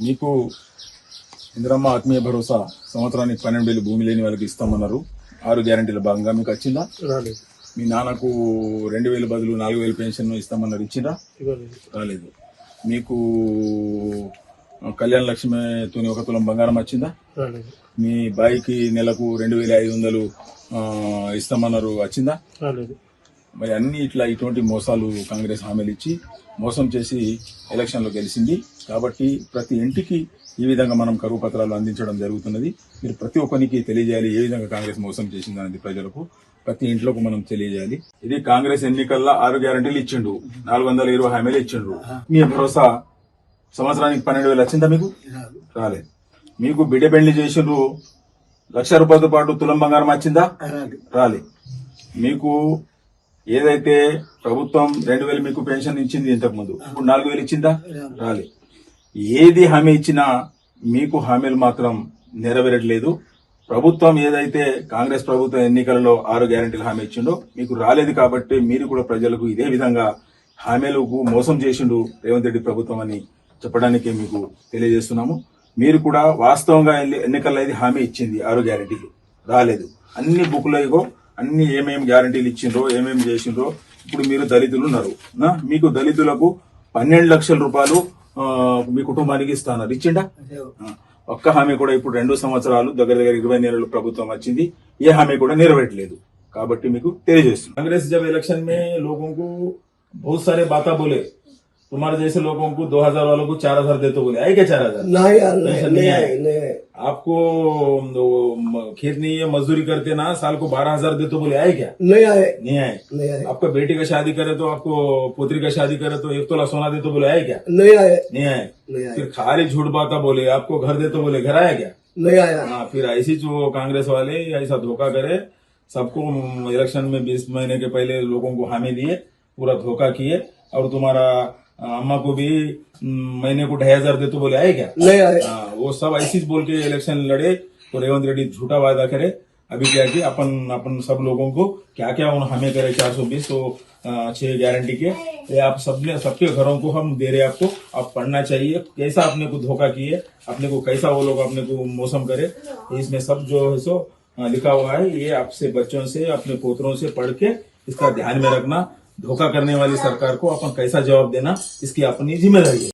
మీకు ఇందిరమ్మ ఆత్మీయ భరోసా సంవత్సరానికి 12,000 భూమి లేని వాళ్ళకి ఇస్తామన్నారు. 6 గ్యారెంటీల భాగంగా మీకు వచ్చిందా? రాలేదు. మీ నాన్నకు 2,000 బదులు 4,000 పెన్షన్ ఇస్తామన్నారు, ఇచ్చిందా? రాలేదు. మీకు కళ్యాణ లక్ష్మితోని 1 తులం బంగారం వచ్చిందా? రాలేదు. మీ బాయికి నెలకు 2,500 ఇస్తామన్నారు, వచ్చిందా? రాలేదు. మరి అన్ని ఇటువంటి మోసాలు కాంగ్రెస్ హామీలు ఇచ్చి మోసం చేసి ఎలక్షన్లో గెలిచింది. కాబట్టి ప్రతి ఇంటికి ఈ విధంగా మనం కరువు పత్రాలు అందించడం జరుగుతున్నది. మీరు ప్రతి ఒక్కరికి తెలియజేయాలి ఏ విధంగా కాంగ్రెస్ మోసం చేసిందనేది ప్రజలకు ప్రతి ఇంట్లోకి మనం తెలియజేయాలి. ఇది కాంగ్రెస్ ఎన్నికల్లో 6 గ్యారెంటీలు ఇచ్చిండు, 420 హామీలు ఇచ్చిండ్రు. మీ భరోసా సంవత్సరానికి 12,000 వచ్చిందా? మీకు రాలేదు. మీకు బిడ్డ పెళ్లి చేసిండ్రు, ₹1,00,000 పాటు తులం బంగారం వచ్చిందా? రాలేదు. మీకు ఏదైతే ప్రభుత్వం 2,000 మీకు పెన్షన్ ఇచ్చింది ఇంతకు ముందు, ఇప్పుడు 4,000 ఇచ్చిందా? రాలేదు. ఏది హామీ ఇచ్చినా మీకు హామీలు మాత్రం నెరవేరట్లేదు. ప్రభుత్వం ఏదైతే కాంగ్రెస్ ప్రభుత్వం ఎన్నికలలో 6 గ్యారెంటీలు హామీ ఇచ్చిండో మీకు రాలేదు. కాబట్టి మీరు కూడా ప్రజలకు ఇదే విధంగా హామీలకు మోసం చేసిండు రేవంత్ రెడ్డి ప్రభుత్వం అని చెప్పడానికి మీకు తెలియజేస్తున్నాము. మీరు కూడా వాస్తవంగా ఎన్నికల్లో ఇది హామీ ఇచ్చింది, 6 గ్యారెంటీలు రాలేదు. అన్ని బుక్లో అన్ని ఏమేమి గ్యారెంటీలు ఇచ్చిండ్రో ఏమేమి చేసిండ్రో. ఇప్పుడు మీరు దళితులు ఉన్నారు, మీకు దళితులకు 12 లక్షల రూపాయలు మీ కుటుంబానికి ఇస్తున్నారు, ఇచ్చిండా? ఒక్క హామీ కూడా ఇప్పుడు 2 సంవత్సరాలు దగ్గర 20 నెలలు ప్రభుత్వం వచ్చింది, ఏ హామీ కూడా నెరవేరట్లేదు. కాబట్టి మీకు తెలియజేస్తుంది. कांग्रेस जब इलेक्शन में लोगों को बहुत सारे बातें बोले, तुम्हारे जैसे लोगों को 2,000 वालों को 4,000 दे तो बोले, आए क्या 4,000? नहीं आए। आपको खेत नहीं है, मजदूरी करते ना, साल को 12,000 दे तो बोले, आए क्या? नहीं आए। आपका बेटी का शादी करे तो, आपको पुत्री का शादी करे तो 1 तोला सोना दे तो बोले, आए क्या? नहीं आए। फिर खाली झूठ बात बोले, आपको घर दे तो बोले, घर आया क्या? नहीं आया। हाँ, फिर ऐसी जो कांग्रेस वाले ऐसा धोखा करे, सबको इलेक्शन में 20 महीने के पहले लोगों को हामी दिए, पूरा धोखा किए, और तुम्हारा अम्मा को भी महीने को 2,500 दे तो बोले, आए क्या? नहीं आए। वो सब ऐसी बोल के इलेक्शन लड़े, तो रेवंत रेड्डी झूठा वादा करे। अभी क्या कि अपन सब लोगों को क्या क्या हमें करे 420 तो 6 गारंटी के, ये आप सबके घरों को हम दे रहे आपको, आप पढ़ना चाहिए कैसा अपने को धोखा किए, अपने को कैसा वो लोग अपने को मौसम करे। इसमें सब जो है सो लिखा हुआ है, ये आपसे बच्चों से अपने पोतरों से पढ़ के इसका ध्यान में रखना। धोखा करने वाली सरकार को अपन कैसा जवाब देना, इसकी अपनी जिम्मेदारी है।